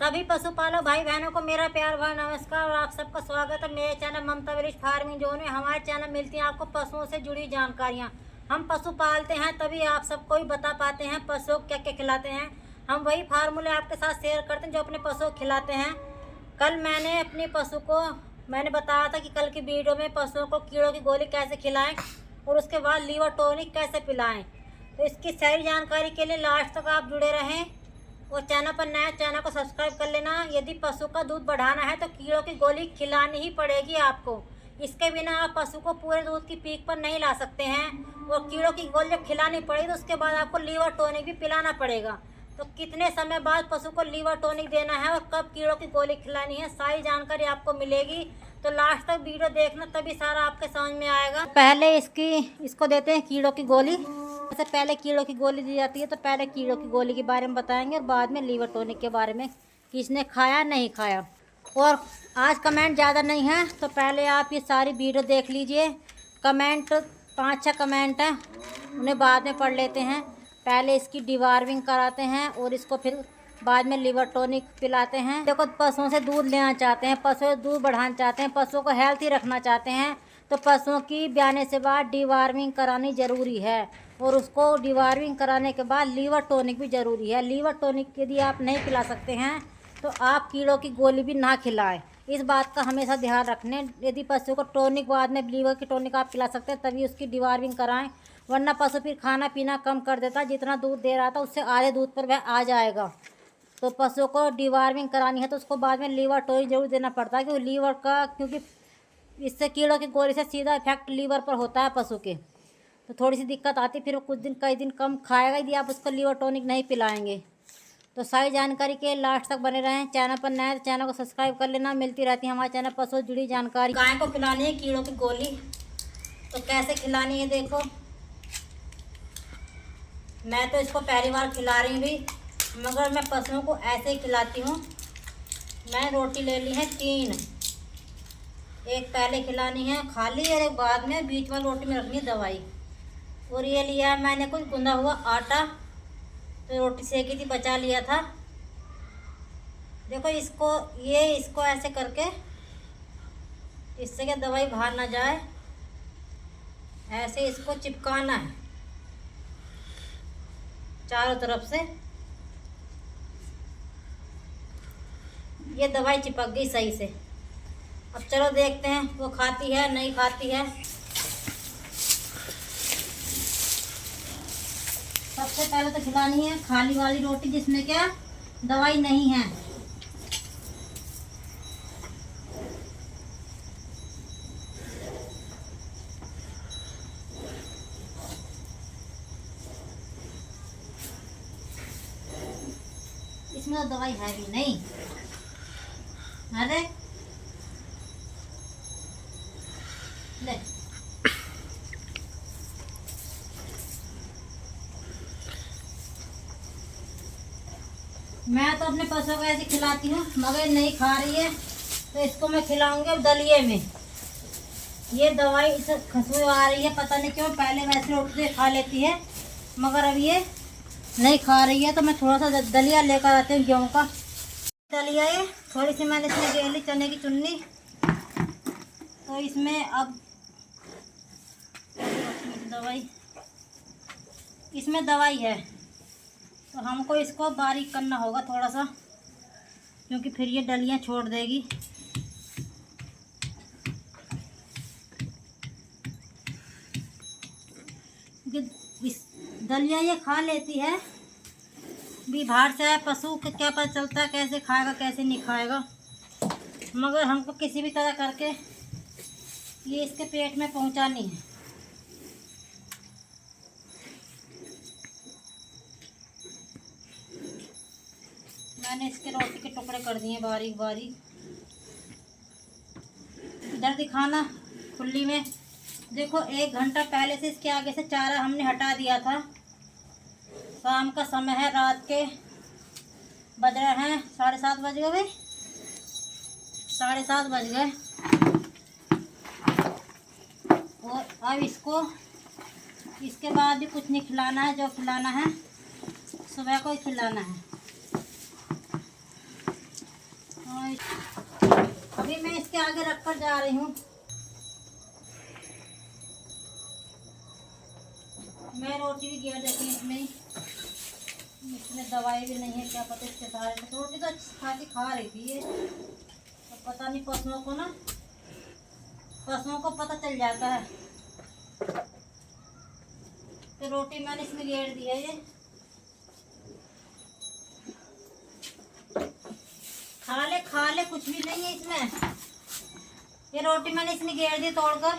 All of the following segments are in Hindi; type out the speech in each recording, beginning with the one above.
सभी पशुपालक भाई बहनों को मेरा प्यार भरा नमस्कार और आप सबका स्वागत है मेरे चैनल ममता विलेज फार्मिंग जोन में। हमारे चैनल मिलती हैं आपको पशुओं से जुड़ी जानकारियाँ। हम पशु पालते हैं तभी आप सबको ही बता पाते हैं पशुओं को क्या क्या खिलाते हैं। हम वही फार्मूले आपके साथ शेयर करते हैं जो अपने पशुओं को खिलाते हैं। कल मैंने अपने पशु को बताया था कि कल की वीडियो में पशुओं को कीड़ों की गोली कैसे खिलाएं और उसके बाद लीवर टॉनिक कैसे पिलाएं। तो इसकी सारी जानकारी के लिए लास्ट तक आप जुड़े रहें और चैनल पर नया चैनल को सब्सक्राइब कर लेना। यदि पशु का दूध बढ़ाना है तो कीड़ों की गोली खिलानी ही पड़ेगी आपको। इसके बिना आप पशु को पूरे दूध की पीक पर नहीं ला सकते हैं और कीड़ों की गोली जब खिलानी पड़ेगी तो उसके बाद आपको लीवर टॉनिक भी पिलाना पड़ेगा। तो कितने समय बाद पशु को लीवर टॉनिक देना है और कब कीड़ों की गोली खिलानी है, सारी जानकारी आपको मिलेगी। तो लास्ट तक वीडियो देखना तभी सारा आपके समझ में आएगा। पहले इसको देते हैं कीड़ों की गोली। सबसे पहले कीड़ों की गोली दी जाती है तो पहले कीड़ों की गोली के बारे में बताएंगे और बाद में लीवर टॉनिक के बारे में कि इसने खाया नहीं खाया। और आज कमेंट ज़्यादा नहीं है तो पहले आप ये सारी वीडियो देख लीजिए। कमेंट 5-6 कमेंट हैं, उन्हें बाद में पढ़ लेते हैं। पहले इसकी डिवार्मिंग कराते हैं और इसको फिर बाद में लीवर टॉनिक पिलाते हैं। देखो, पशुओं से दूध लेना चाहते हैं, पशुओं से दूध बढ़ाना चाहते हैं, पशुओं को हेल्थी रखना चाहते हैं तो पशुओं की ब्याने से बाद डिवार्मिंग करानी ज़रूरी है और उसको डिवार्मिंग कराने के बाद लीवर टॉनिक भी ज़रूरी है। लीवर टॉनिक यदि आप नहीं पिला सकते हैं तो आप कीड़ों की गोली भी ना खिलाएं। इस बात का हमेशा ध्यान रखने। यदि पशु को टॉनिक बाद में लीवर की टॉनिक आप पिला सकते हैं तभी उसकी डिवार्मिंग कराएं, वरना पशु फिर खाना पीना कम कर देता। जितना दूध दे रहा था उससे आधे दूध पर वह आ जाएगा। तो पशु को डिवार्मिंग करानी है तो उसको बाद में लीवर टॉनिक जरूर देना पड़ता है क्योंकि इससे कीड़ों की गोली से सीधा इफेक्ट लीवर पर होता है पशु के। तो थोड़ी सी दिक्कत आती है, फिर वो कई दिन कम खाएगा यदि आप उसको लीवर टॉनिक नहीं पिलाएंगे। तो सारी जानकारी के लास्ट तक बने रहें। चैनल पर नया तो चैनल को सब्सक्राइब कर लेना। मिलती रहती है हमारे चैनल पशु से जुड़ी जानकारी। गाय को खिलानी है कीड़ों की गोली, तो कैसे खिलानी है देखो। मैं तो इसको पहली बार खिला रही हूँ, मगर मैं पशुओं को ऐसे ही खिलाती हूँ। मैं रोटी ले ली है 3, एक पहले खिलानी है खाली और एक बाद में बीच वाली रोटी में रखनी है दवाई। और ये लिया है मैंने कुछ गूंदा हुआ आटा, तो रोटी सेकी थी बचा लिया था। देखो इसको ऐसे करके, इससे क्या दवाई बाहर ना जाए, ऐसे इसको चिपकाना है चारों तरफ से। ये दवाई चिपक गई सही से। अब चलो देखते हैं वो खाती है नहीं खाती है। सबसे पहले तो खिलानी है खाली वाली रोटी जिसमें क्या दवाई नहीं है। इसमें तो दवाई है भी नहीं। अरे ले, मैं तो अपने पशुओं को ऐसे खिलाती हूँ, मगर नहीं खा रही है तो इसको मैं खिलाऊंगी अब दलिए में। ये दवाई इसे खुशबू आ रही है, पता नहीं क्यों। पहले वैसे रोटी खा लेती है मगर अब ये नहीं खा रही है, तो मैं थोड़ा सा दलिया लेकर आती हूँ। गेहूँ का दलिया है, थोड़ी सी मैंने इसमें ले ली चने की चुन्नी। तो इसमें अब इसमें दवाई है तो हमको इसको बारीक करना होगा थोड़ा सा, क्योंकि फिर ये डलियाँ छोड़ देगी। दलिया ये खा लेती है भी, बाहर से आया पशु को क्या पता चलता है कैसे खाएगा कैसे नहीं खाएगा, मगर हमको किसी भी तरह करके ये इसके पेट में पहुंचानी है। मैंने इसके रोटी के टुकड़े कर दिए बारीक बारीक। इधर दिखाना खुली में। देखो 1 घंटा पहले से इसके आगे से चारा हमने हटा दिया था। शाम का समय है, रात के बज रहे हैं 7:30 बज गए भाई, 7:30 बज गए। और अब इसके बाद भी कुछ नहीं खिलाना है। जो खिलाना है सुबह को ही खिलाना है। अभी मैं इसके आगे रख कर जा रही हूँ। मैं रोटी भी गिर देती हूँ इसमें, इसमें दवाई भी नहीं है, क्या पता इसके सारे। रोटी तो अच्छी खा रही थी ये, तो पता नहीं पशुओं को पता चल जाता है। तो रोटी मैंने इसमें गिर दी है। ये खा ले कुछ भी नहीं है इसमें। ये रोटी मैंने इसमें गिर दी, तोड़कर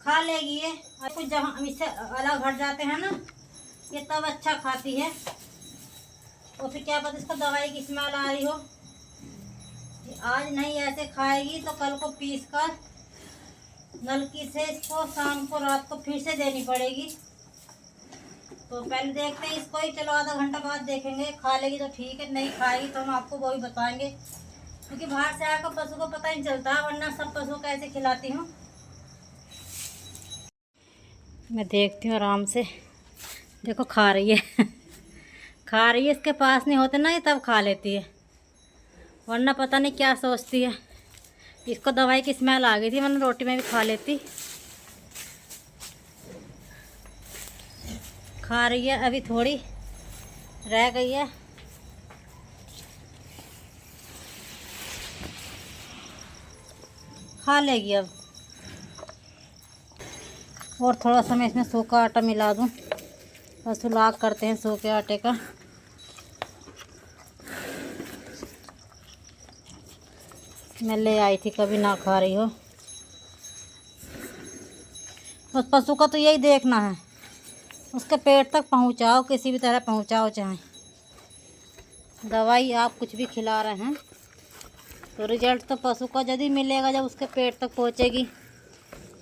खा लेगी ये। और कुछ जब हम इससे अलग हट जाते हैं ना, ये तब अच्छा खाती है। और फिर क्या पता इसको दवाई की स्मेल आ रही हो। आज नहीं ऐसे खाएगी तो कल को पीस कर नलकी से इसको शाम को रात को फिर से देनी पड़ेगी। तो पहले देखते हैं इसको ही, चलो आधा घंटा बाद देखेंगे। खा लेगी तो ठीक है, नहीं खाएगी तो हम आपको वही बताएंगे, क्योंकि बाहर से आकर पशु को पता नहीं चलता, वरना सब पशु कैसे खिलाती हूँ। मैं देखती हूँ आराम से। देखो खा रही है खा रही है। इसके पास नहीं होते ना ये तब खा लेती है, वरना पता नहीं क्या सोचती है। इसको दवाई की स्मेल आ गई थी, वरना रोटी में भी खा लेती। खा रही है, अभी थोड़ी रह गई है। खा लेगी अब। और थोड़ा सा मैं इसमें सूखा आटा मिला दूँ। बस लाग करते हैं सूखे आटे का। मैं ले आई थी, कभी ना खा रही हो। बस पशु का तो यही देखना है, उसके पेट तक पहुंचाओ, किसी भी तरह पहुंचाओ। चाहे दवाई आप कुछ भी खिला रहे हैं तो रिजल्ट तो पशु का जब ही मिलेगा जब उसके पेट तक पहुंचेगी।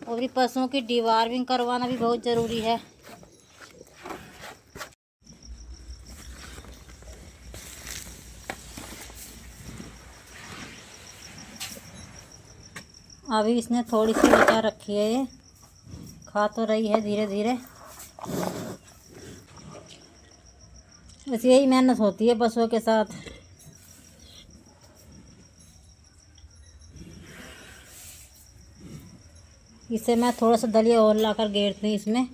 और भी पशुओं की डिवार्मिंग करवाना भी बहुत ज़रूरी है। अभी इसने थोड़ी सी बचा रखी है, ये खा तो रही है धीरे धीरे। बस यही मेहनत होती है पशुओं के साथ। इसे मैं थोड़ा सा दलिया और लाकर गेरती हूँ इसमें।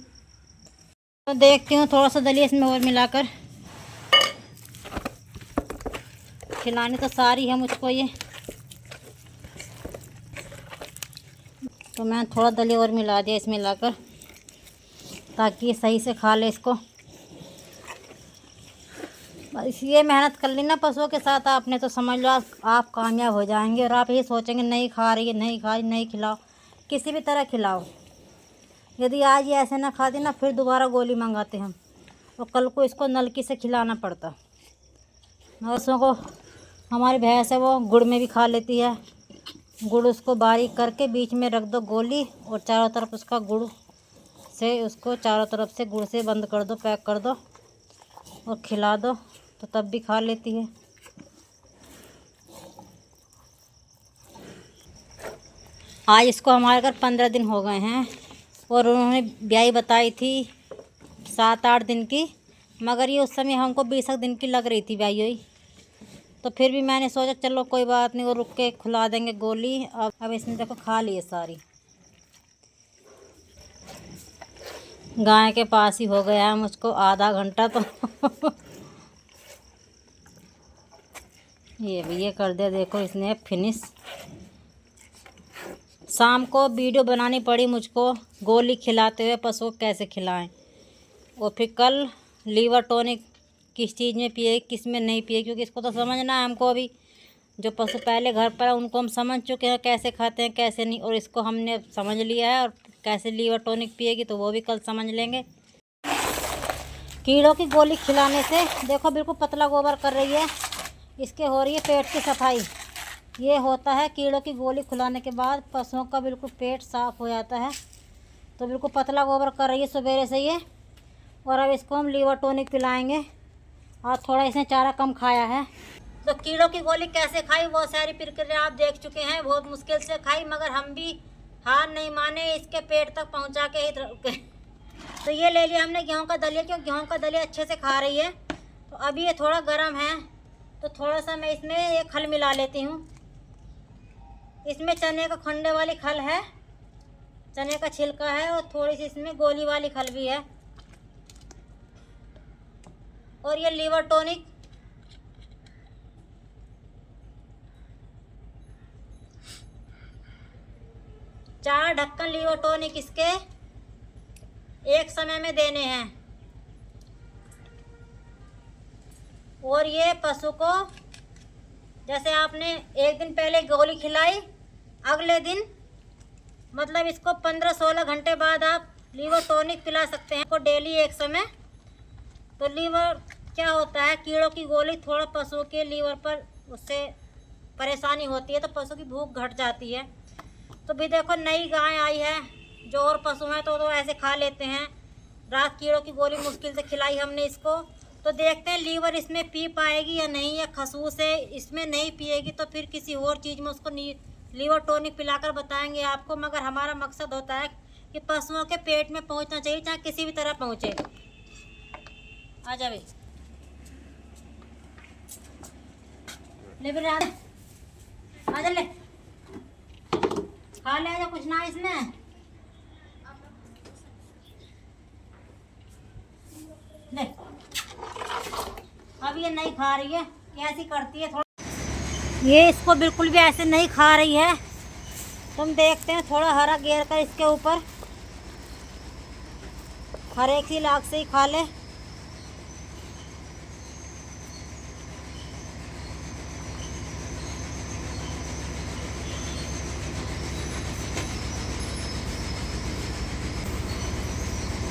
तो देखती हूँ थोड़ा सा दलिया इसमें और मिलाकर। खिलानी तो सारी है मुझको ये, तो मैं थोड़ा दलिया और मिला दिया इसमें लाकर, ताकि ये सही से खा ले इसको। बस ये मेहनत कर ली ना पशुओं के साथ आपने, तो समझ लो आप कामयाब हो जाएंगे। और आप ये सोचेंगे नहीं खा रही है, नहीं खा रही, नहीं खिलाओ, किसी भी तरह खिलाओ। यदि आज ये ऐसे ना खाती ना, फिर दोबारा गोली मंगाते हम, और कल को इसको नलकी से खिलाना पड़ता। भैंसों को, हमारी भैंस है वो गुड़ में भी खा लेती है। गुड़ उसको बारीक करके बीच में रख दो गोली, और चारों तरफ उसका गुड़ से, उसको चारों तरफ से गुड़ से बंद कर दो, पैक कर दो और खिला दो, तो तब भी खा लेती है। आज इसको हमारे घर 15 दिन हो गए हैं, और उन्होंने ब्याई बताई थी 7-8 दिन की, मगर ये उस समय हमको 20 दिन की लग रही थी ब्याई हुई। तो फिर भी मैंने सोचा चलो कोई बात नहीं, वो रुक के खिला देंगे गोली। अब इसने देखो खा ली है सारी। गाय के पास ही हो गया है मुझको आधा घंटा तो ये भी ये कर दिया, देखो इसने फिनिश। शाम को वीडियो बनानी पड़ी मुझको गोली खिलाते हुए पशु को कैसे खिलाएं। और फिर कल लीवर टॉनिक किस चीज़ में पिए, किस में नहीं पिए, क्योंकि इसको तो समझना है हमको। अभी जो पशु पहले घर पर है उनको हम समझ चुके हैं कैसे खाते हैं कैसे नहीं, और इसको हमने समझ लिया है। और कैसे लीवर टॉनिक पिएगी तो वो भी कल समझ लेंगे। कीड़ों की गोली खिलाने से देखो बिल्कुल पतला गोबर कर रही है, इसके हो रही है पेट की सफाई। ये होता है कीड़ों की गोली खिलाने के बाद पशुओं का बिल्कुल पेट साफ़ हो जाता है। तो बिल्कुल पतला गोबर कर रही है सवेरे से ये। और अब इसको हम लीवर टॉनिक पिलाएंगे। और थोड़ा इसने चारा कम खाया है। तो कीड़ों की गोली कैसे खाई वो सारी प्रक्रिया आप देख चुके हैं। बहुत मुश्किल से खाई, मगर हम भी हार नहीं माने, इसके पेट तक पहुंचा के ही तो ये ले लिया हमने गेहूं का दलिया, क्योंकि गेहूं का दलिया अच्छे से खा रही है। तो अभी ये थोड़ा गर्म है, तो थोड़ा सा मैं इसमें ये खल मिला लेती हूँ। इसमें चने का खंडे वाली खल है, चने का छिलका है, और थोड़ी सी इसमें गोली वाली खल भी है। और ये लीवर टॉनिक, चार ढक्कन लीवर टॉनिक इसके एक समय में देने हैं। और ये पशु को जैसे आपने एक दिन पहले गोली खिलाई, अगले दिन मतलब इसको 15-16 घंटे बाद आप लीवर टॉनिक पिला सकते हैं को डेली एक समय। तो लीवर क्या होता है, कीड़ों की गोली थोड़ा पशुओं के लीवर पर उससे परेशानी होती है, तो पशु की भूख घट जाती है। तो भी देखो नई गाय आई है, जो और पशु हैं तो ऐसे खा लेते हैं। रात कीड़ों की गोली मुश्किल से खिलाई हमने इसको, तो देखते हैं लीवर इसमें पी पाएगी या नहीं, या खसूस है इसमें नहीं पिएगी तो फिर किसी और चीज़ में उसको लीवर टॉनिक पिलाकर बताएंगे आपको। मगर हमारा मकसद होता है कि पशुओं के पेट में पहुंचना चाहिए, चाहे किसी भी तरह पहुंचे। आ जा भाई, ले फिर आ जा, ले खा ले, आजा कुछ ना इसमें। ले, अब ये नहीं खा रही है, कैसी करती है थोड़ा। ये इसको बिल्कुल भी ऐसे नहीं खा रही है। तुम देखते हैं थोड़ा हरा घेर कर इसके ऊपर, हर एक ही लाख से ही खा ले।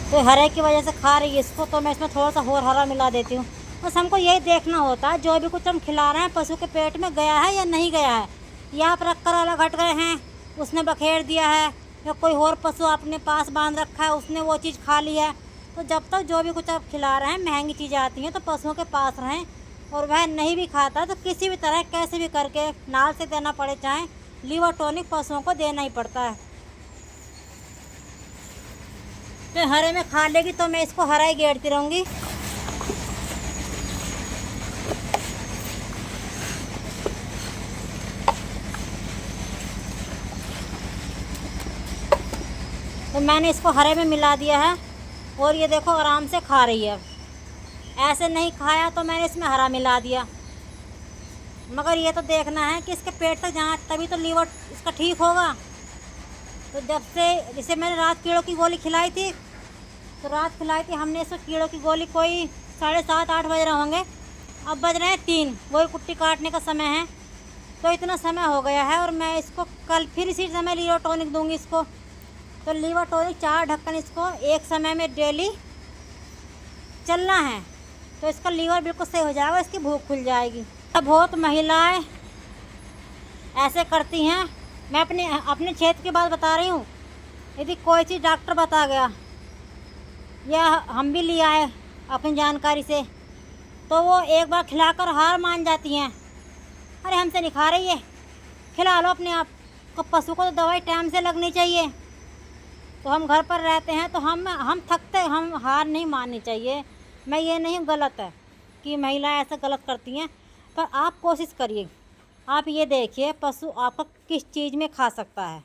तो हरे की वजह से खा रही है इसको, तो मैं इसमें थोड़ा सा और हरा मिला देती हूँ। बस हमको यही देखना होता है जो भी कुछ हम खिला रहे हैं पशु के पेट में गया है या नहीं गया है, या आप रख कर अलग हट गए हैं, उसने बखेर दिया है, या कोई और पशु आपने पास बांध रखा है उसने वो चीज़ खा ली है। तो जब तक जो भी कुछ आप खिला रहे हैं, महंगी चीज़ें आती हैं तो पशुओं के पास रहें। और वह नहीं भी खाता तो किसी भी तरह कैसे भी करके नाल से देना पड़े, चाहे लीवर टॉनिक पशुओं को देना ही पड़ता है। तो हरे में खा लेगी तो मैं इसको हरा ही गेरती रहूँगी। तो मैंने इसको हरे में मिला दिया है, और ये देखो आराम से खा रही है। ऐसे नहीं खाया तो मैंने इसमें हरा मिला दिया। मगर ये तो देखना है कि इसके पेट तक जाए, तभी तो लीवर इसका ठीक होगा। तो जब से जैसे मैंने रात कीड़ों की गोली खिलाई थी, तो रात खिलाई थी हमने इसको कीड़ों की गोली, कोई 7:30-8 बज रहे होंगे, अब बज रहे हैं 3, वही कुट्टी काटने का समय है। तो इतना समय हो गया है, और मैं इसको कल फिर इसी समय लीवर टॉनिक दूंगी इसको। तो लीवर टॉनिक 4 ढक्कन इसको एक समय में डेली चलना है, तो इसका लीवर बिल्कुल सही हो जाएगा, इसकी भूख खुल जाएगी। अब बहुत महिलाएं ऐसे करती हैं। मैं अपने क्षेत्र की बात बता रही हूँ। यदि कोई चीज़ डॉक्टर बता गया या हम भी ले आए अपनी जानकारी से, तो वो एक बार खिलाकर हार मान जाती हैं। अरे हमसे नहीं खा रही है, खिला लो अपने आप को। पशु को तो दवाई टाइम से लगनी चाहिए। तो हम घर पर रहते हैं तो हम थकते, हम हार नहीं माननी चाहिए। मैं ये नहीं गलत है कि महिलाएं ऐसा गलत करती हैं, पर आप कोशिश करिए। आप ये देखिए पशु आपका किस चीज़ में खा सकता है,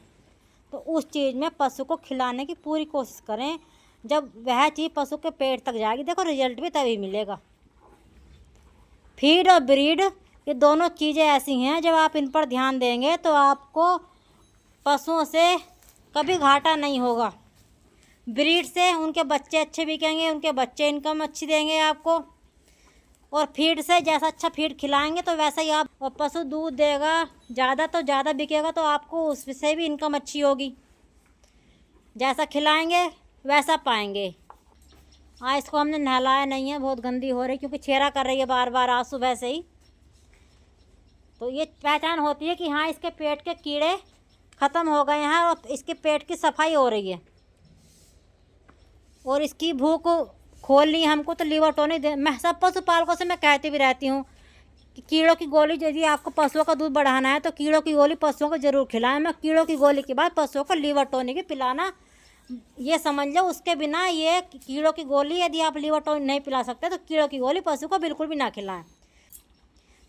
तो उस चीज़ में पशु को खिलाने की पूरी कोशिश करें। जब वह चीज़ पशु के पेट तक जाएगी, देखो रिजल्ट भी तभी मिलेगा। फीड और ब्रीड ये दोनों चीज़ें ऐसी हैं, जब आप इन पर ध्यान देंगे तो आपको पशुओं से कभी घाटा नहीं होगा। ब्रीड से उनके बच्चे अच्छे बिकेंगे, उनके बच्चे इनकम अच्छी देंगे आपको। और फीड से जैसा अच्छा फीड खिलाएंगे तो वैसा ही आप, और पशु दूध देगा ज़्यादा तो ज़्यादा बिकेगा, तो आपको उससे भी इनकम अच्छी होगी। जैसा खिलाएंगे वैसा पाएंगे। हाँ, इसको हमने नहलाया नहीं है, बहुत गंदी हो रही क्योंकि छेरा कर रही है बार बार आज सुबह से ही। तो ये पहचान होती है कि हाँ इसके पेट के कीड़े ख़त्म हो गए हैं और इसके पेट की सफाई हो रही है और इसकी भूख खोल ली हमको। तो लीवर टॉनिक मैं सब पशुपालकों से मैं कहती भी रहती हूँ कि कीड़ों की गोली, यदि आपको पशुओं का दूध बढ़ाना है तो कीड़ों की गोली पशुओं को ज़रूर खिलाएं। मैं कीड़ों की गोली के बाद पशुओं को लीवर टॉनिक भी पिलाना, ये समझ लो। उसके बिना ये कीड़ों की गोली, यदि आप लीवर टॉनिक नहीं पिला सकते तो कीड़ों की गोली पशु को बिल्कुल भी ना खिलाएं।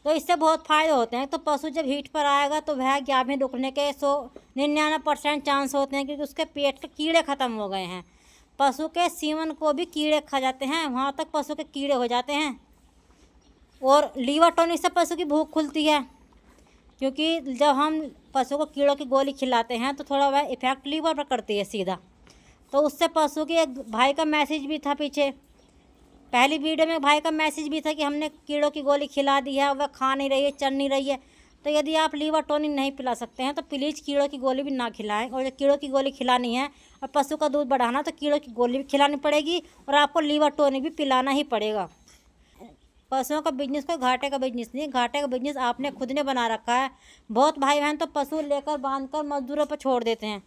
तो इससे बहुत फ़ायदे होते हैं। तो पशु जब हीट पर आएगा तो वह गाभिन रुकने के 99% चांस होते हैं, क्योंकि उसके पेट के कीड़े ख़त्म हो गए हैं। पशु के सीमन को भी कीड़े खा जाते हैं, वहाँ तक पशु के कीड़े हो जाते हैं। और लीवर टॉनिक से पशु की भूख खुलती है, क्योंकि जब हम पशु को कीड़ों की गोली खिलाते हैं तो थोड़ा वह इफेक्ट लीवर पर करती है सीधा। तो उससे पशु की, एक भाई का मैसेज भी था पीछे, पहली वीडियो में भाई का मैसेज भी था कि हमने कीड़ों की गोली खिला दी है, वह खा नहीं रही है, चल नहीं रही है। तो यदि आप लीवर टॉनिक नहीं पिला सकते हैं तो प्लीज़ कीड़ों की गोली भी ना खिलाएं। और जब कीड़ों की गोली खिलानी है और पशु का दूध बढ़ाना, तो कीड़ों की गोली भी खिलानी पड़ेगी और आपको लीवर टॉनिक भी पिलाना ही पड़ेगा। पशुओं का बिजनेस कोई घाटे का बिजनेस नहीं, घाटे का बिजनेस आपने खुद ने बना रखा है। बहुत भाई बहन तो पशु लेकर बांध कर मजदूरों पर छोड़ देते हैं।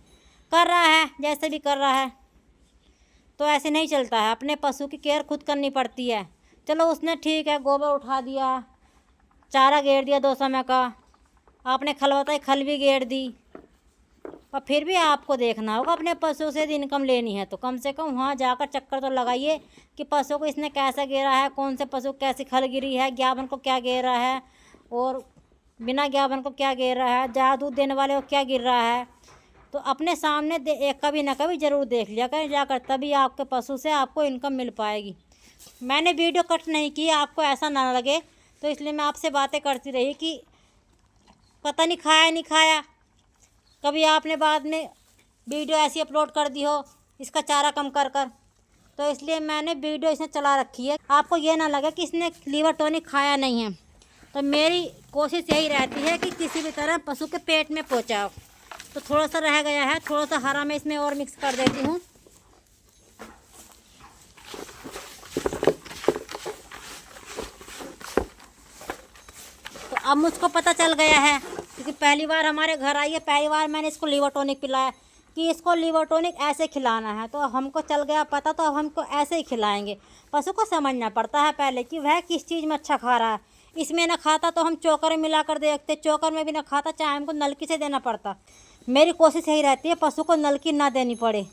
कर रहा है, जैसे भी कर रहा है, तो ऐसे नहीं चलता है। अपने पशु की केयर खुद करनी पड़ती है। चलो उसने ठीक है, गोबर उठा दिया, चारा गेर दिया 2 समय का, आपने खल बताई, खल भी गेर दी, और फिर भी आपको देखना होगा अपने पशु से यदि इनकम लेनी है तो कम से कम वहाँ जाकर चक्कर तो लगाइए कि पशु को इसने कैसा गेरा है, कौन से पशु कैसी खल गिरी है, ज्ञापन को क्या गेरा है और बिना ज्ञापन को क्या गेर रहा है, ज़्यादा दूध देने वाले को क्या गिर रहा है। तो अपने सामने कभी ना कभी ज़रूर देख लिया करें जाकर, तभी आपके पशु से आपको इनकम मिल पाएगी। मैंने वीडियो कट नहीं की, आपको ऐसा ना लगे, तो इसलिए मैं आपसे बातें करती रही कि पता नहीं खाया नहीं खाया, कभी आपने बाद में वीडियो ऐसी अपलोड कर दी हो इसका चारा कम कर कर। तो इसलिए मैंने वीडियो इसने चला रखी है, आपको ये ना लगे कि इसने लीवर टॉनिक खाया नहीं है। तो मेरी कोशिश यही रहती है कि किसी भी तरह पशु के पेट में पहुँचाओ। तो थोड़ा सा रह गया है, थोड़ा सा हरा मैं इसमें और मिक्स कर देती हूँ। तो अब मुझको पता चल गया है, क्योंकि पहली बार हमारे घर आई है, पहली बार मैंने इसको लीवर टॉनिक पिलाया कि इसको लीवर टॉनिक ऐसे खिलाना है। तो हमको चल गया पता, तो अब हमको ऐसे ही खिलाएंगे। पशु को समझना पड़ता है पहले कि वह किस चीज़ में अच्छा खा रहा है। इसमें ना खाता तो हम चोकर में मिला कर देखते, चोकर में भी ना खाता चाहे हमको नलकी से देना पड़ता। मेरी कोशिश यही रहती है पशु को नलकी ना देनी पड़े,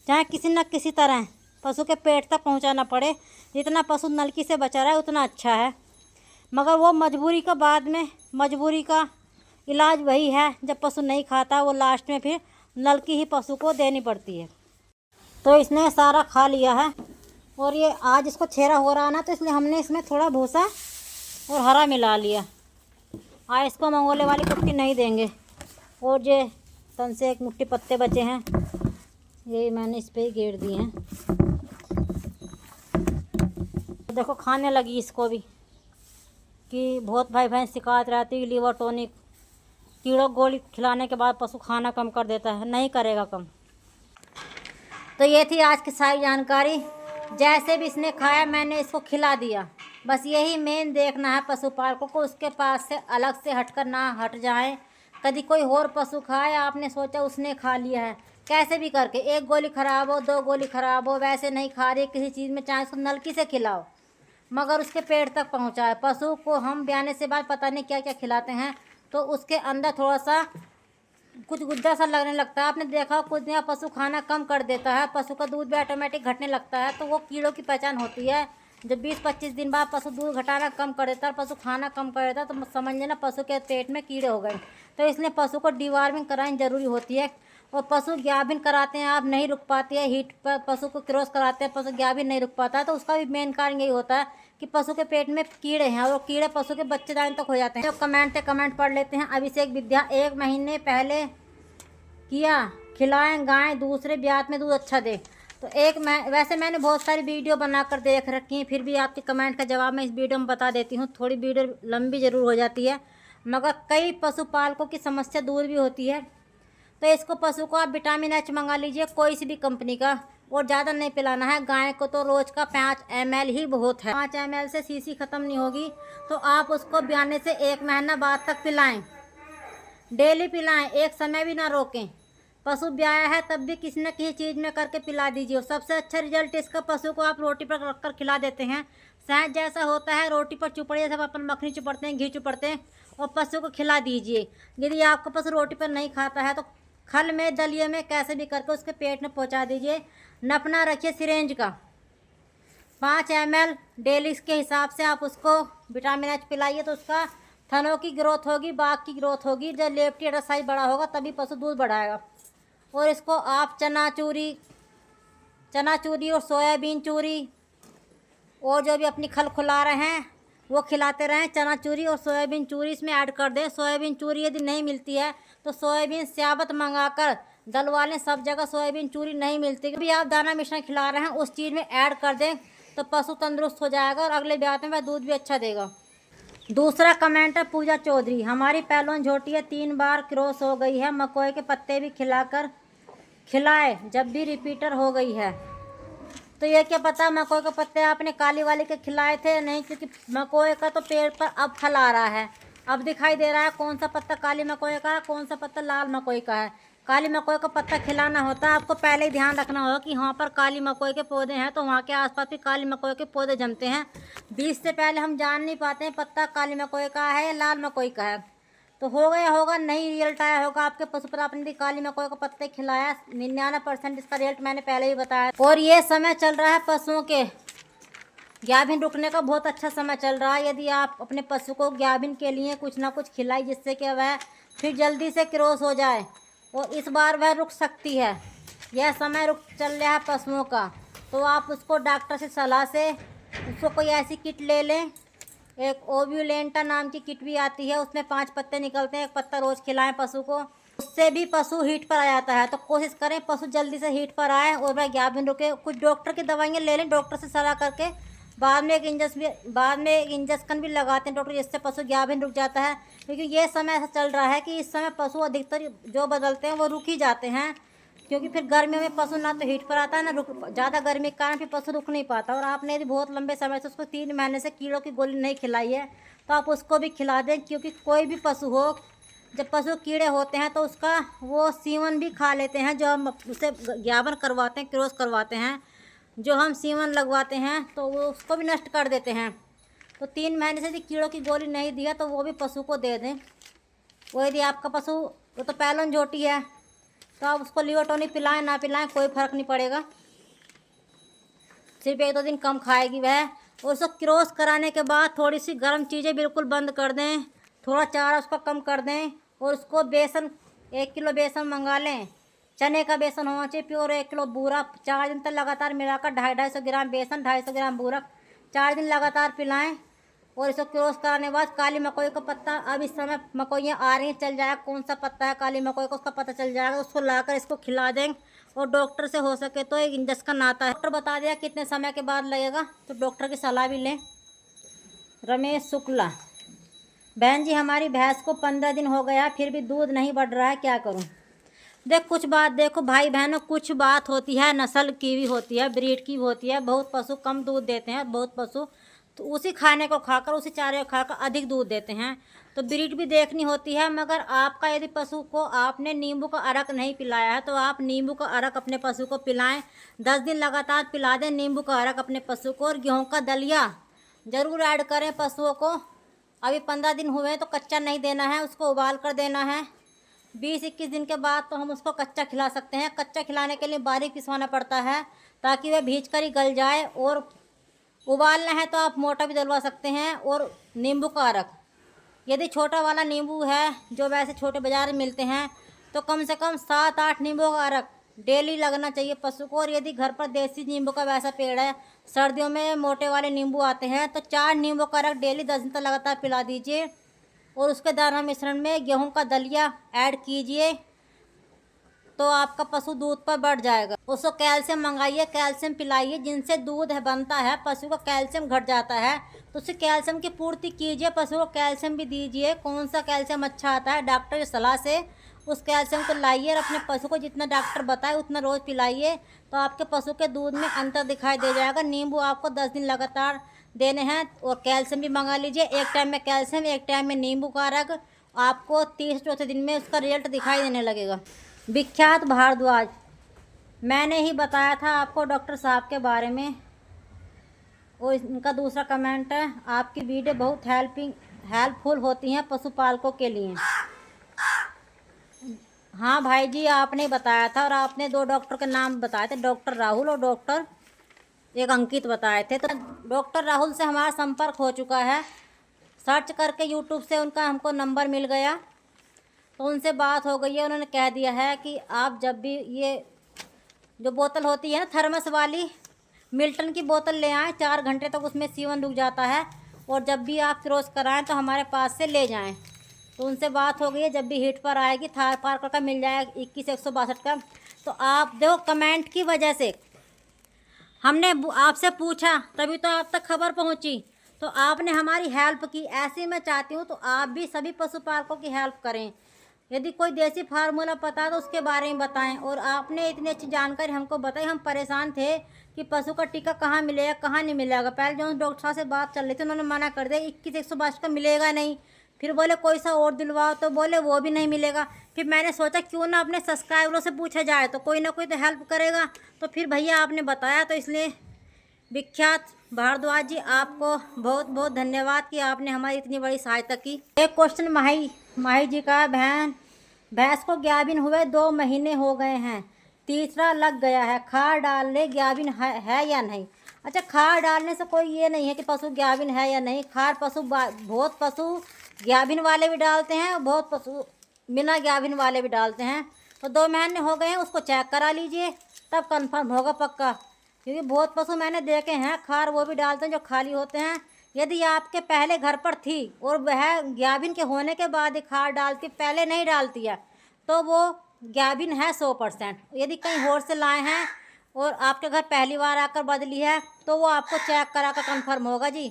चाहे किसी न किसी तरह पशु के पेट तक पहुंचाना पड़े। जितना पशु नलकी से बचा रहा है उतना अच्छा है, मगर वो मजबूरी का, बाद में मजबूरी का इलाज वही है, जब पशु नहीं खाता वो लास्ट में फिर नलकी ही पशु को देनी पड़ती है। तो इसने सारा खा लिया है और ये आज इसको छेरा हो रहा है ना, तो इसलिए हमने इसमें थोड़ा भूसा और हरा मिला लिया। आज इसको मंगोले वाली कुट्टी नहीं देंगे। और ये तन से एक मुट्ठी पत्ते बचे हैं, ये मैंने इस पर ही गेर दिए हैं। तो देखो खाने लगी इसको भी, कि बहुत भाई बहन शिकायत रहती है लीवर टॉनिक कीड़ों गोली खिलाने के बाद पशु खाना कम कर देता है, नहीं करेगा कम। तो ये थी आज की सारी जानकारी। जैसे भी इसने खाया मैंने इसको खिला दिया। बस यही मेन देखना है पशुपालकों को, उसके पास से अलग से हटकर ना हट जाएं। कभी कोई और पशु खाए, आपने सोचा उसने खा लिया है, कैसे भी करके, 1 गोली ख़राब हो, 2 गोली ख़राब हो, वैसे नहीं खा रही किसी चीज़ में, चाहे उसको नलकी से खिलाओ मगर उसके पेट तक पहुंचाए। पशु को हम ब्याने से बाद पता नहीं क्या क्या खिलाते हैं, तो उसके अंदर थोड़ा सा कुछ गुद्दा सा लगने लगता है। आपने देखा कुछ दिन पशु खाना कम कर देता है, पशु का दूध भी ऑटोमेटिक घटने लगता है, तो वो कीड़ों की पहचान होती है। जब 20-25 दिन बाद पशु दूध घटाना कम कर देता है, पशु खाना कम कर देता है, तो समझ लेना पशु के पेट में कीड़े हो गए। तो इसलिए पशु को डिवॉर्मिंग करानी ज़रूरी होती है। और पशु गाभिन कराते हैं, आप नहीं रुक पाती है हीट पर, पशु को क्रॉस कराते हैं, पशु गाभिन नहीं रुक पाता है, तो उसका भी मेन कारण यही होता है कि पशु के पेट में कीड़े हैं और कीड़े पशु के बच्चेदानी तक हो जाते हैं। तो कमेंट पढ़ लेते हैं। अभिषेक विद्या, 1 महीने पहले किया, खिलाएं गाय दूसरे ब्यात में दूध अच्छा दे। तो वैसे मैंने बहुत सारी वीडियो बनाकर देख रखी हैं, फिर भी आपके कमेंट का जवाब मैं इस वीडियो में बता देती हूँ। थोड़ी वीडियो लंबी ज़रूर हो जाती है, मगर कई पशुपालकों की समस्या दूर भी होती है। तो इसको पशु को आप विटामिन एच मंगा लीजिए कोई सी भी कंपनी का, और ज़्यादा नहीं पिलाना है। गाय को तो रोज़ का 5 ml ही बहुत है, 5 ml से शीशी ख़त्म नहीं होगी। तो आप उसको ब्याने से 1 महीना बाद तक पिलाएं, डेली पिलाएं, एक समय भी ना रोकें। पशु ब्याया है तब भी किसी न किसी चीज़ में करके पिला दीजिए। सबसे अच्छा रिजल्ट इसका, पशु को आप रोटी पर रख कर खिला देते हैं, शायद जैसा होता है रोटी पर चुपड़िए सब अपन मक्खनी चुपड़ते हैं, घी चुपड़ते हैं, और पशु को खिला दीजिए। यदि आपका पशु रोटी पर नहीं खाता है तो खल में, दलिए में, कैसे भी करके उसके पेट में पहुंचा दीजिए। नपना रखिए सिरेंज का, 5 ml डेली के हिसाब से आप उसको विटामिन एच पिलाइए, तो उसका थनों की ग्रोथ होगी, बाघ की ग्रोथ होगी। जब लेफ्टी साइज बड़ा होगा तभी पशु दूध बढ़ाएगा। और इसको आप चना चूरी और सोयाबीन चूरी और जो भी अपनी खल खुला रहे हैं वो खिलाते रहें। चना चूरी और सोयाबीन चूरी इसमें ऐड कर दें। सोयाबीन चूरी यदि नहीं मिलती है तो सोयाबीन स्याबत मंगाकर डलवा लें। सब जगह सोयाबीन चूरी नहीं मिलती, भी आप दाना मिश्रण खिला रहे हैं उस चीज़ में ऐड कर दें तो पशु तंदुरुस्त हो जाएगा और अगले ब्याह में वह दूध भी अच्छा देगा। दूसरा कमेंट है पूजा चौधरी, हमारी पहलवान झोटी है 3 बार क्रॉस हो गई है, मकोई के पत्ते भी खिलाए जब भी रिपीटर हो गई है। तो ये क्या पता मकोई के पत्ते आपने काली वाली के खिलाए थे नहीं, क्योंकि मकोई का तो पेड़ पर अब फल आ रहा है, अब दिखाई दे रहा है कौन सा पत्ता काली मकोई का है, कौन सा पत्ता लाल मकोई का है। काली मकोई का पत्ता खिलाना होता है, आपको पहले ही ध्यान रखना होगा कि वहाँ पर काली मकोई के पौधे हैं तो वहाँ के आसपास भी काली मकोई के पौधे जमते हैं। बीज से पहले हम जान नहीं पाते हैं पत्ता काली मकोई का है या लाल मकोई का है। तो हो गया होगा, नहीं रिजल्ट आया होगा आपके पशु पर, आपने भी काली मकोई को पत्ते खिलाया, 99% इसका रिजल्ट मैंने पहले ही बताया। और ये समय चल रहा है पशुओं के गाभिन रुकने का, बहुत अच्छा समय चल रहा है। यदि आप अपने पशु को गाभिन के लिए कुछ ना कुछ खिलाई जिससे कि वह फिर जल्दी से क्रॉस हो जाए और इस बार वह रुक सकती है, यह समय रुक चल रहा है पशुओं का, तो आप उसको डॉक्टर से सलाह से उसको कोई ऐसी किट ले लें। एक ओव्यूलेंटा नाम की किट भी आती है, उसमें 5 पत्ते निकलते हैं, 1 पत्ता रोज़ खिलाएं पशु को, उससे भी पशु हीट पर आ जाता है। तो कोशिश करें पशु जल्दी से हीट पर आए और वह गाभिन रुके। कुछ डॉक्टर की दवाइयाँ ले लें डॉक्टर से सलाह करके, बाद में एक इंजेक्शन भी लगाते हैं डॉक्टर, जिससे पशु गाभिन रुक जाता है। क्योंकि ये समय ऐसा चल रहा है कि इस समय पशु अधिकतर जो बदलते हैं वो रुक ही जाते हैं, क्योंकि फिर गर्मियों में पशु ना तो हीट पर आता है ना रुक, ज़्यादा गर्मी के कारण फिर पशु रुक नहीं पाता। और आपने यदि बहुत लंबे समय से उसको 3 महीने से कीड़ों की गोली नहीं खिलाई है तो आप उसको भी खिला दें, क्योंकि कोई भी पशु हो, जब पशु कीड़े होते हैं तो उसका वो सीवन भी खा लेते हैं। जो हम उसे ज्ञापन करवाते हैं, क्रॉस करवाते हैं, जो हम सीवन लगवाते हैं तो वो उसको भी नष्ट कर देते हैं। तो 3 महीने से यदि कीड़ों की गोली नहीं दिया तो वो भी पशु को दे दें। वो यदि आपका पशु वो तो पहलवान झोटी है तो आप उसको लियोटोनिक पिलाएं ना पिलाएं कोई फ़र्क नहीं पड़ेगा, सिर्फ 1-2 दिन कम खाएगी वह। और उसको क्रॉस कराने के बाद थोड़ी सी गर्म चीज़ें बिल्कुल बंद कर दें, थोड़ा चारा उसका कम कर दें और उसको बेसन 1 किलो बेसन मंगा लें, चने का बेसन होना चाहिए प्योर, 1 किलो बूरा, 4 दिन तक लगातार मिलाकर 250 ग्राम बेसन 250 ग्राम बूरा 4 दिन लगातार पिलाएं। और इसको क्रॉस कराने के बाद काली मकोई का पत्ता, अब इस समय मकोइयाँ आ रही हैं, चल जाएगा कौन सा पत्ता है काली मकोई का, उसका पता चल जाएगा, उसको लाकर इसको खिला दें। और डॉक्टर से हो सके तो एक इंजेक्शन आता है, डॉक्टर बता दिया कितने समय के बाद लगेगा, तो डॉक्टर की सलाह भी लें। रमेश शुक्ला, बहन जी हमारी भैंस को 15 दिन हो गया फिर भी दूध नहीं बढ़ रहा है, क्या करूं? देखो भाई बहनों, कुछ बात होती है, नस्ल की भी होती है, ब्रीड की भी होती है। बहुत पशु कम दूध देते हैं, बहुत पशु तो उसी खाने को खाकर, उसी चारे को खाकर अधिक दूध देते हैं, तो ब्रीड भी देखनी होती है। मगर आपका यदि पशु को आपने नींबू का अरक नहीं पिलाया है तो आप नींबू का अरक अपने पशु को पिलाएं, 10 दिन लगातार पिला दें नींबू का अरक अपने पशु को। और गेहूँ का दलिया ज़रूर ऐड करें पशुओं को। अभी 15 दिन हुए हैं तो कच्चा नहीं देना है, उसको उबाल कर देना है। 20-21 दिन के बाद तो हम उसको कच्चा खिला सकते हैं। कच्चा खिलाने के लिए बारीक पिसवाना पड़ता है ताकि वह भीज कर ही गल जाए, और उबालना है तो आप मोटा भी डलवा सकते हैं। और नींबू का अरक, यदि छोटा वाला नींबू है जो वैसे छोटे बाज़ार में मिलते हैं तो कम से कम 7-8 नींबू का अरक डेली लगना चाहिए पशु को। और यदि घर पर देसी नींबू का वैसा पेड़ है, सर्दियों में मोटे वाले नींबू आते हैं, तो 4 नींबू का अरक डेली 10 दिन तक लगातार पिला दीजिए। और उसके दाना मिश्रण में गेहूं का दलिया ऐड कीजिए तो आपका पशु दूध पर बढ़ जाएगा। उसको कैल्शियम मंगाइए, कैल्शियम पिलाइए, जिनसे दूध बनता है पशु का कैल्शियम घट जाता है तो उसे कैल्शियम की पूर्ति कीजिए, पशु को कैल्शियम भी दीजिए। कौन सा कैल्शियम अच्छा आता है डॉक्टर की सलाह से उस कैल्शियम को लाइए और अपने पशु को जितना डॉक्टर बताए उतना रोज़ पिलाइए, तो आपके पशु के दूध में अंतर दिखाई दे जाएगा। नींबू आपको 10 दिन लगातार देने हैं और कैल्शियम भी मंगा लीजिए, एक टाइम में कैल्शियम एक टाइम में नींबू का रग, आपको 30 दिन में उसका रिजल्ट दिखाई देने लगेगा। विख्यात भारद्वाज, मैंने ही बताया था आपको डॉक्टर साहब के बारे में। और इनका दूसरा कमेंट है, आपकी वीडियो बहुत हेल्पफुल होती हैं पशुपालकों के लिए। हाँ भाई जी, आपने बताया था और आपने 2 डॉक्टर के नाम बताए थे, डॉक्टर राहुल और डॉक्टर एक अंकित बताए थे। तो डॉक्टर राहुल से हमारा संपर्क हो चुका है, सर्च करके यूट्यूब से उनका हमको नंबर मिल गया, तो उनसे बात हो गई है। उन्होंने कह दिया है कि आप जब भी ये जो बोतल होती है ना थर्मस वाली, मिल्टन की बोतल ले आएँ, 4 घंटे तक उसमें सीवन रुक जाता है, और जब भी आप क्रॉस कराएं तो हमारे पास से ले जाएं। तो उनसे बात हो गई है, जब भी हिट पर आएगी थार पार्कर का मिल जाएगा 21,162 का। तो आप देखो कमेंट की वजह से हमने आपसे पूछा तभी तो आप तक खबर पहुंची, तो आपने हमारी हेल्प की। ऐसे मैं चाहती हूं तो आप भी सभी पशुपालकों की हेल्प करें। यदि कोई देसी फार्मूला पता है तो उसके बारे में बताएं। और आपने इतनी अच्छी जानकारी हमको बताई, हम परेशान थे कि पशु का टीका कहाँ मिलेगा कहाँ नहीं मिलेगा। पहले जो डॉक्टर साहब से बात चल रही थी उन्होंने मना कर दिया, 21,162 का मिलेगा नहीं। फिर बोले कोई सा और दिलवाओ, तो बोले वो भी नहीं मिलेगा। फिर मैंने सोचा क्यों ना अपने सब्सक्राइबरों से पूछा जाए, तो कोई ना कोई तो हेल्प करेगा। तो फिर भैया आपने बताया, तो इसलिए विख्यात भारद्वाज जी आपको बहुत बहुत धन्यवाद कि आपने हमारी इतनी बड़ी सहायता की। एक क्वेश्चन माही जी का, भैंस को ग्याबिन हुए 2 महीने हो गए हैं, तीसरा लग गया है, खाद डालने ग्याबिन है या नहीं? अच्छा, खाद डालने से कोई ये नहीं है कि पशु ग्याबिन है या नहीं। खाद बहुत पशु ग्याबिन वाले भी डालते हैं और बहुत पशु बिना ग्याबिन वाले भी डालते हैं। तो 2 महीने हो गए हैं, उसको चेक करा लीजिए, तब कंफर्म होगा पक्का। क्योंकि बहुत पशु मैंने देखे हैं खार वो भी डालते हैं जो खाली होते हैं। यदि आपके पहले घर पर थी और वह ग्याबिन के होने के बाद ही खाद डालती, पहले नहीं डालती है, तो वो ग्याबिन है 100%। यदि कहीं और से लाए हैं और आपके घर पहली बार आकर बदली है, तो वो आपको चेक करा कर कन्फर्म होगा जी।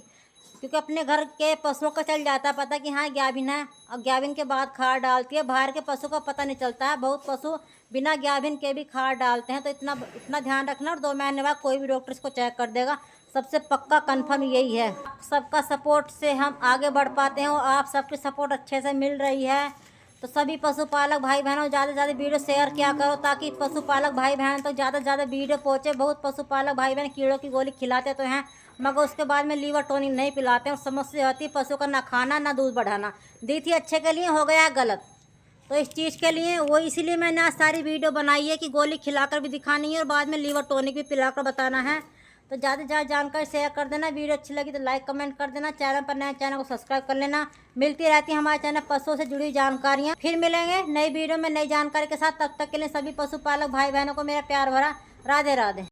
क्योंकि अपने घर के पशुओं को चल जाता है पता कि हाँ ग्याबिन है, और ग्याबिन के बाद खाद डालती है। बाहर के पशु को पता नहीं चलता है, बहुत पशु बिना ग्याबिन के भी खाद डालते हैं। तो इतना ध्यान रखना, और 2 महीने बाद कोई भी डॉक्टर इसको चेक कर देगा। सबसे पक्का कंफर्म यही है। सबका सपोर्ट से हम आगे बढ़ पाते हैं, और आप सबकी सपोर्ट अच्छे से मिल रही है। तो सभी पशुपालक भाई बहनों ज़्यादा से ज़्यादा वीडियो शेयर किया करो, ताकि पशुपालक भाई बहन तक ज़्यादा से ज़्यादा वीडियो पहुँचे। बहुत पशुपालक भाई बहन कीड़ों की गोली खिलाते तो हैं, मगर उसके बाद में लीवर टोनिक नहीं पिलाते हैं। और समस्या होती है पशु का ना खाना ना दूध बढ़ाना। दी थी अच्छे के लिए, हो गया गलत। तो इस चीज़ के लिए वो इसीलिए मैंने आज सारी वीडियो बनाई है कि गोली खिलाकर भी दिखानी है और बाद में लीवर टोनिक भी पिलाकर बताना है। तो ज़्यादा से ज़्यादा जानकारी शेयर कर देना। वीडियो अच्छी लगी तो लाइक कमेंट कर देना। चैनल पर नए चैनल को सब्सक्राइब कर लेना। मिलती रहती है हमारे चैनल पशुओं से जुड़ी जानकारियाँ। फिर मिलेंगे नई वीडियो में नई जानकारी के साथ। तब तक के लिए सभी पशुपालक भाई बहनों को मेरा प्यार भरा राधे राधे।